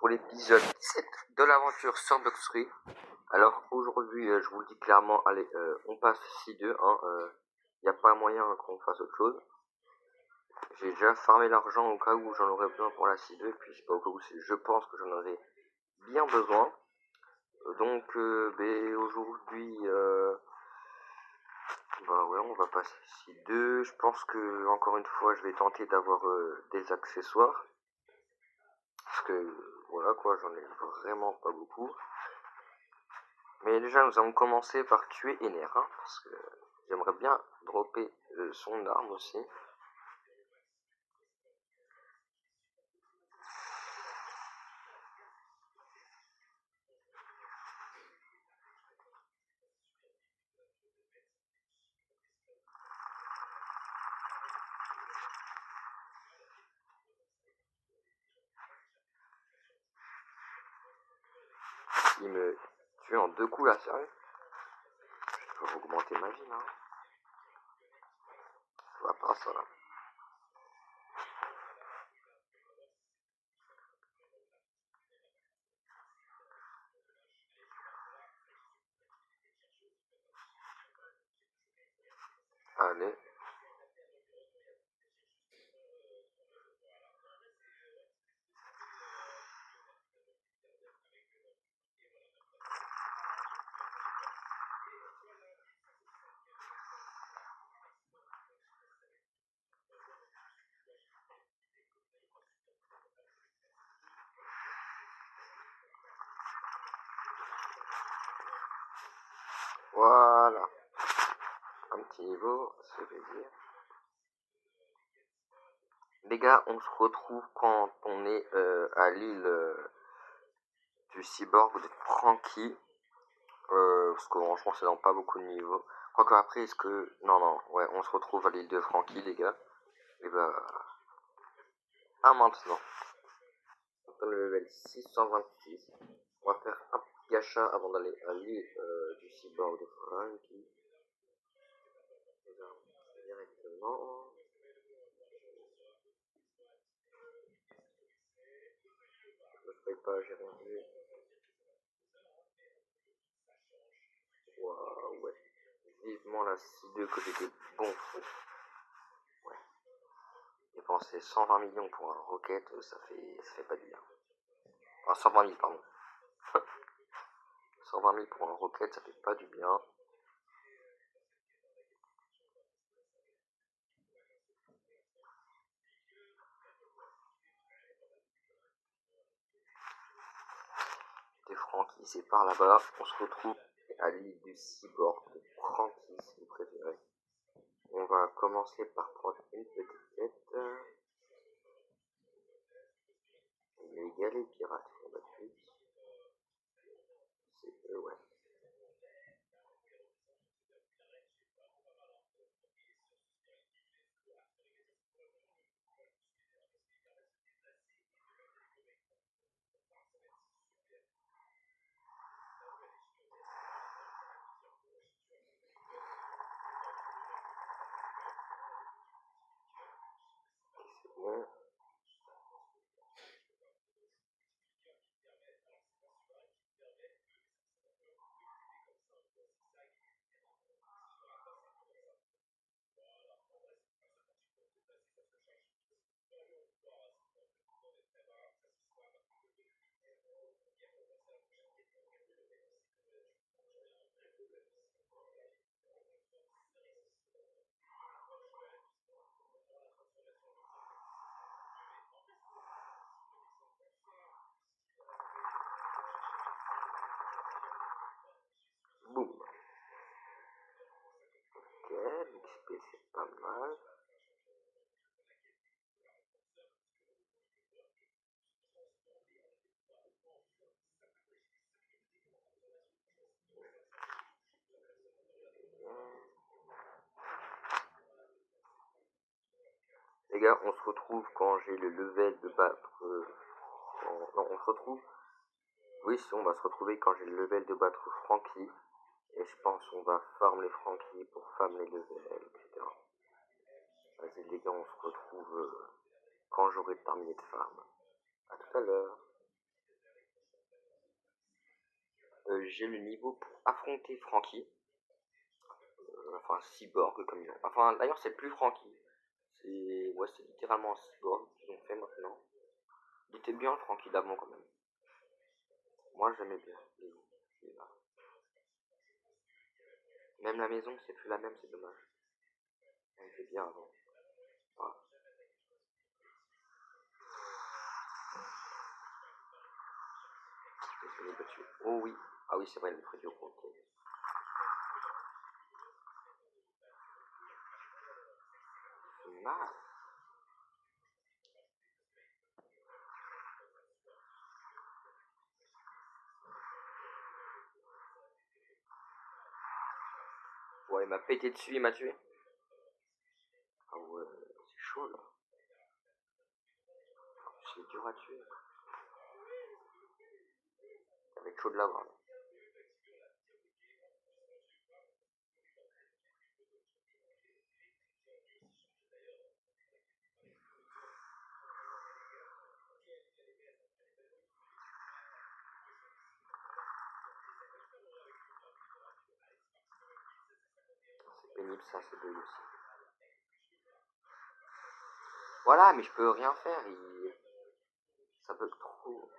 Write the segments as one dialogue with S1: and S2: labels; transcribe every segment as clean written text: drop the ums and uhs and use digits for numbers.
S1: pour l'épisode 7 de l'aventure sur Bloxtree. Alors aujourd'hui, je vous le dis clairement, allez, on passe 6-2, hein, y a pas moyen qu'on fasse autre chose. J'ai déjà farmé l'argent au cas où j'en aurais besoin pour la 6-2, puis c'est pas au cas où je pense que j'en aurais bien besoin. Donc aujourd'hui, bah ouais, on va passer 6-2. Je pense que encore une fois, je vais tenter d'avoir des accessoires. Parce que voilà quoi, j'en ai vraiment pas beaucoup. Mais déjà, nous allons commencer par tuer Ener, hein, parce que j'aimerais bien dropper son arme aussi. Il me tue en 2 coups là, sérieux. Je vais augmenter ma vie là. Ça va pas ça là. Allez. Voilà. Un petit niveau, ça fait plaisir. Les gars, on se retrouve quand on est à l'île du cyborg de Frankie. Parce que franchement, c'est dans pas beaucoup de niveaux. Quoique après, est-ce que... Non, ouais, on se retrouve à l'île de Frankie, les gars. Et bah... Ah, maintenant. On est le level 626. On va faire un petit gacha avant d'aller à l'île du cyborg de Frankie. Directement. Je ne ferai pas, j'ai rien vu. Waouh, ouais. Vivement la C2 que j'ai des bons fous. Ouais. Dépenser 120 millions pour un rocket, ça fait pas du bien. Enfin, 120 000, pardon. 120 000 pour un rocket, ça fait pas du bien. Des Frankie, c'est par là-bas. On se retrouve à l'île du cyborg de Frankie, si vous préférez. On va commencer par prendre une petite tête. Les gars, les pirates sont battus. C'est eux, ouais. C'est bon. Boum. Ok, l'XP c'est pas mal. Les gars, on se retrouve quand j'ai le level de battre... Non, on se retrouve... Oui, si, on va se retrouver quand j'ai le level de battre Frankie. Et je pense qu'on va farm les Frankie pour farm les levels, etc. Vas-y les gars, on se retrouve quand j'aurai terminé de farm. A tout à l'heure. j'ai le niveau pour affronter Frankie. Enfin, Cyborg comme ils ont. Enfin, d'ailleurs, c'est plus Frankie. C'est littéralement un Cyborg qu'ils ont fait maintenant. Il était bien le Frankie d'avant quand même. Moi, j'aimais bien. Même la maison, c'est plus la même, c'est dommage. Elle était bien avant. Voilà. Oh oui. Ah oui, c'est vrai, le Freddy au compte. C'est mal. Ouais, il m'a pété dessus, il m'a tué. Ah ouais, c'est chaud là. C'est dur à tuer. Ça va être chaud de l'avoir là. C'est pénible ça, c'est bug aussi. Voilà, mais je peux rien faire. Ça bug trop.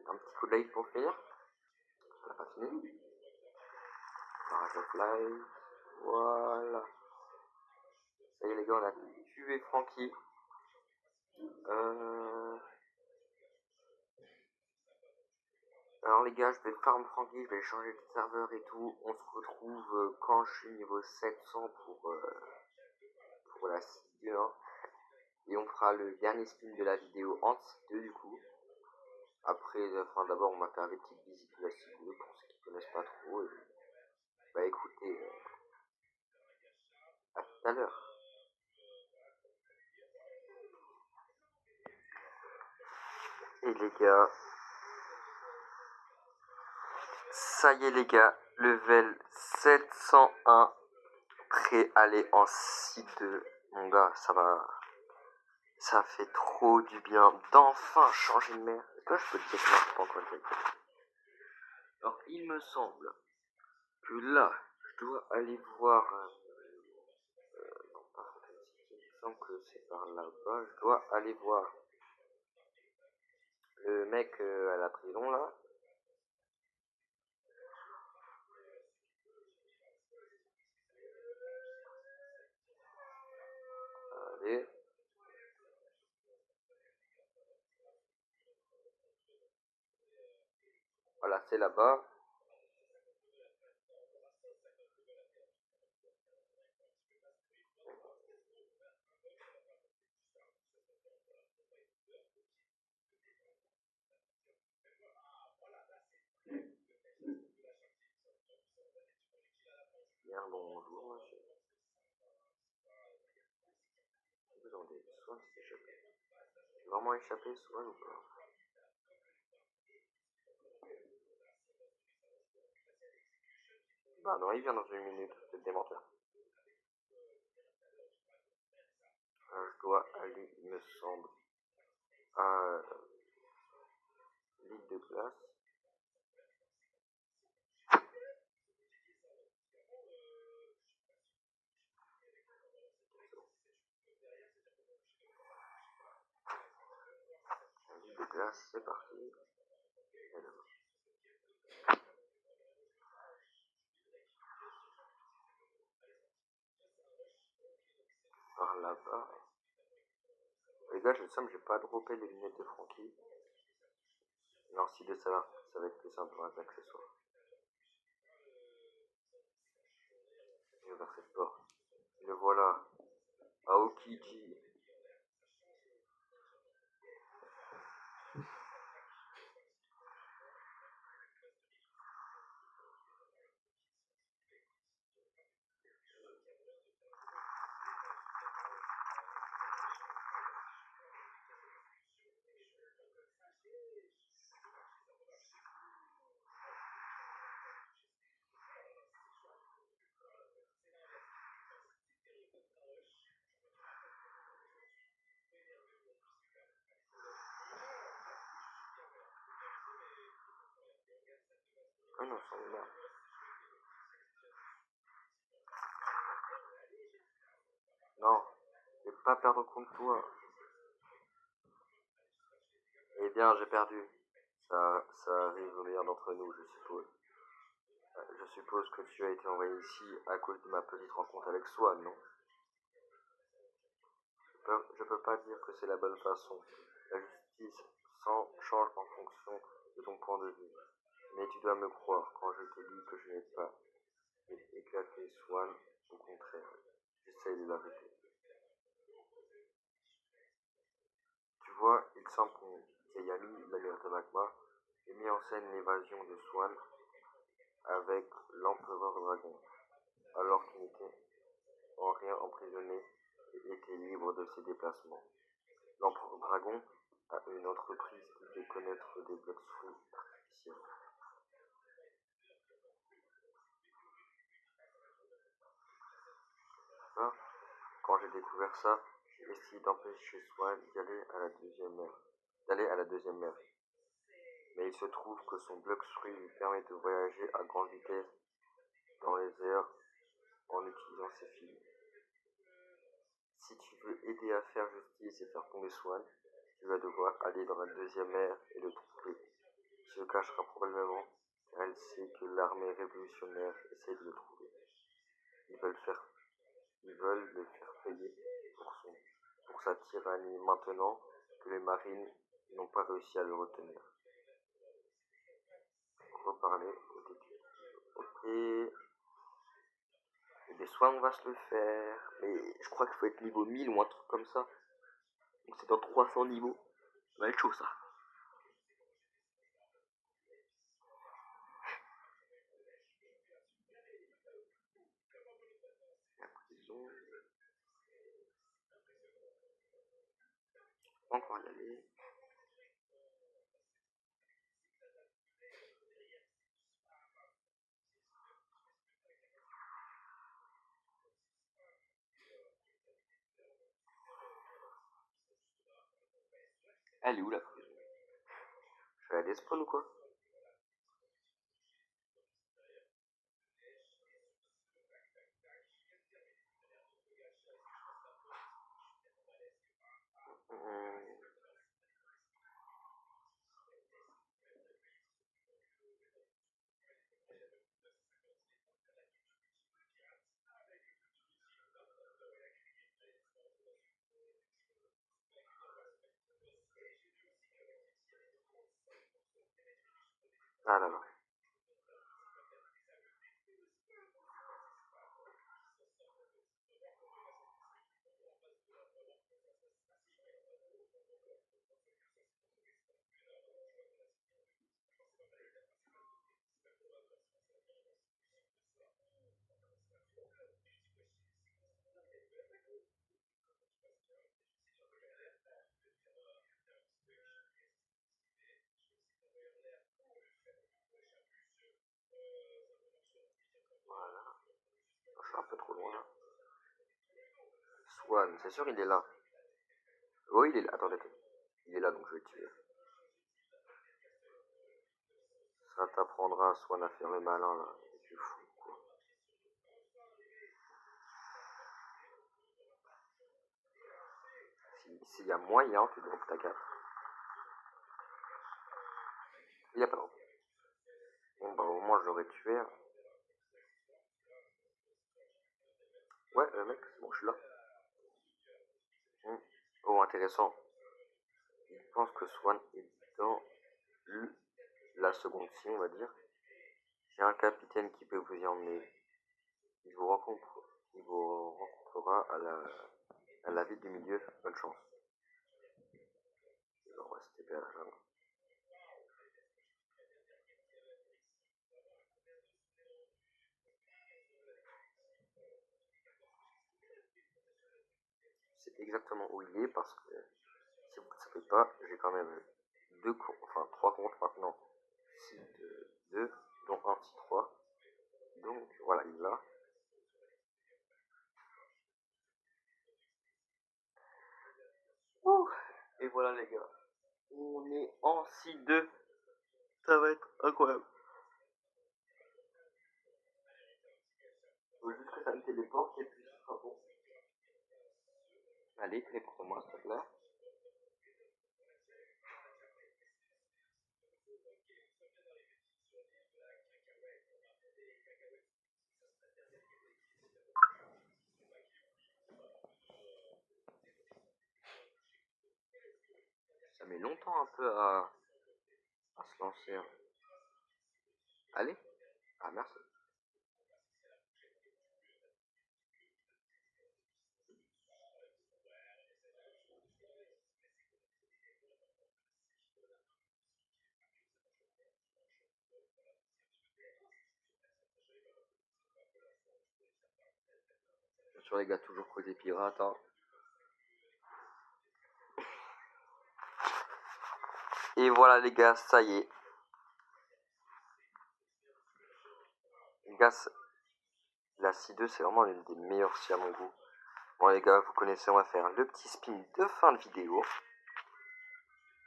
S1: Un petit coup de live pour finir. On n'a pas fini. Barrage of life. Voilà. Ça y est les gars, on a tué Frankie. Alors les gars, je vais farm Frankie, je vais changer de serveur et tout. On se retrouve quand je suis niveau 700 pour la City 1. Et on fera le dernier spin de la vidéo en City 2 du coup. Après, enfin d'abord on va faire des petites visites de la City 2 pour ceux qui connaissent pas trop. Et, bah écoutez, à tout à l'heure. Et les gars, ça y est les gars, level 701, prêt à aller en City 2. Mon gars, ça fait trop du bien d'enfin changer de mer. Est-ce que je peux te dire comment je prends quoi de Alors, il me semble que là, je dois aller voir. Non, pas Fontaine City. Il me semble que c'est par là-bas. Je dois aller voir le mec à la prison là. Allez. Voilà, c'est là-bas. Bien, bonjour, monsieur. Vous attendez, soit c'est échappé. C'est vraiment échappé, soit ou pas. Bah non, il vient dans une minute, c'est des menteurs. Je dois aller, il me semble, à l'île de glace. L'île de glace, c'est parti. Par là-bas. Les gars, je le sens, j'ai pas droppé les lunettes de Frankie. Alors, si de ça va être plus simple pour un accessoire. Je vais vers cette porte. Le voilà. Aokiji. Ah non, c'est une merde. Non, je vais pas perdre contre toi. Eh bien, j'ai perdu. Ça arrive au meilleur d'entre nous, je suppose. Je suppose que tu as été envoyé ici à cause de ma petite rencontre avec Swan, non? Je peux pas dire que c'est la bonne façon. La justice change en fonction de ton point de vue. Mais tu dois me croire quand je te dis que je n'ai pas éclaté Swan. Au contraire, j'essaye de l'arrêter. Tu vois, il semble qu'on vieil ami, l'alliance de Magma, ait mis en scène l'évasion de Swan avec l'empereur dragon, alors qu'il n'était en rien emprisonné et était libre de ses déplacements. L'empereur dragon a une entreprise qui fait connaître des blocs-fruits artificiels. Hein. Quand j'ai découvert ça, j'ai essayé d'empêcher Swan d'aller à la deuxième mer. Mais il se trouve que son bloc-fruit lui permet de voyager à grande vitesse dans les airs en utilisant ses fils. Si tu veux aider à faire justice et faire tomber Swan, tu vas devoir aller dans la deuxième mer et le trouver. Il se cachera probablement car elle sait que l'armée révolutionnaire essaie de le trouver. Ils veulent, faire, ils veulent le faire payer pour sa tyrannie maintenant que les marines n'ont pas réussi à le retenir. Reparler au début. Ok. Et des soins, on va se le faire. Mais je crois qu'il faut être niveau 1000 ou un truc comme ça. Donc c'est dans 300 niveaux. Ça va être chaud ça. La prison. Encore y aller. Elle est où la prison? Je vais aller spawn ou quoi? Hum. Ah là là. Voilà. Je suis un peu trop loin là. Swan, c'est sûr il est là. Oui, il est là. Attendez. Il est là donc je vais le tuer. Ça t'apprendra Swan à faire le malin là. Tu fou quoi. S'il y a moyen, tu drops ta carte. Il y a pas de. Bon bah au moins je l'aurais tué. Ouais, mec, c'est bon, je suis là. Oh, intéressant. Il pense que Swan est dans la seconde si on va dire. J'ai un capitaine qui peut vous y emmener. Il vous rencontre, il vous rencontrera à la ville du milieu. Bonne chance. On va se taper à la jungle. C'est exactement où il est parce que si vous ne savez pas, j'ai quand même trois comptes maintenant. Site 2, dont un site 3. Donc voilà, il est là. Ouh. Et voilà les gars. On est en site 2. Ça va être incroyable. ça me téléporte et puis ce sera bon. Allez, téléporte-moi s'il te plaît. Ça met longtemps un peu à se lancer. Hein. Allez. Ah merci. Bien sûr les gars, toujours côté pirate. Hein. Et voilà les gars, ça y est. Les gars, la 6-2 c'est vraiment l'une des meilleures scies à mon goût. Bon les gars, vous connaissez, on va faire le petit spin de fin de vidéo.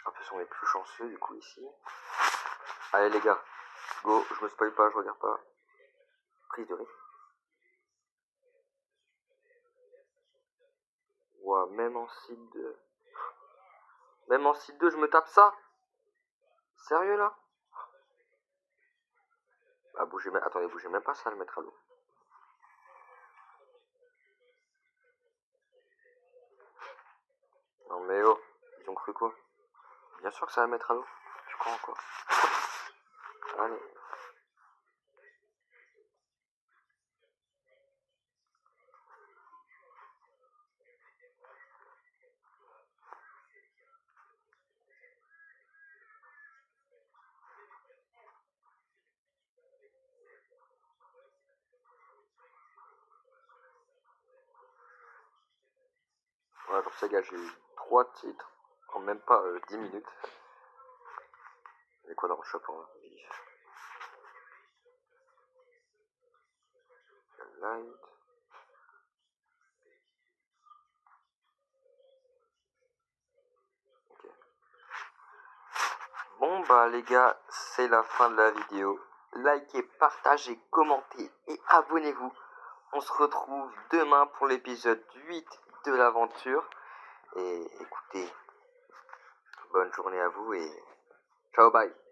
S1: En plus on est plus chanceux du coup ici. Allez les gars, go, je me spoil pas, je regarde pas. Prise de risque. Ouah, même en site 2. Même en site 2 je me tape ça. Sérieux là? Ah bougez même, attendez, bougez même pas ça, le mettre à l'eau. Non mais oh, ils ont cru quoi? Bien sûr que ça va mettre à l'eau. Je crois quoi. Allez. Voilà, comme ça, gars, j'ai eu 3 titres en même pas 10 minutes. Il y a quoi dans le chapeau là? Light. Ok. Bon bah les gars, c'est la fin de la vidéo. Likez, partagez, commentez et abonnez-vous. On se retrouve demain pour l'épisode 8 de l'aventure. Et écoutez, bonne journée à vous et ciao bye.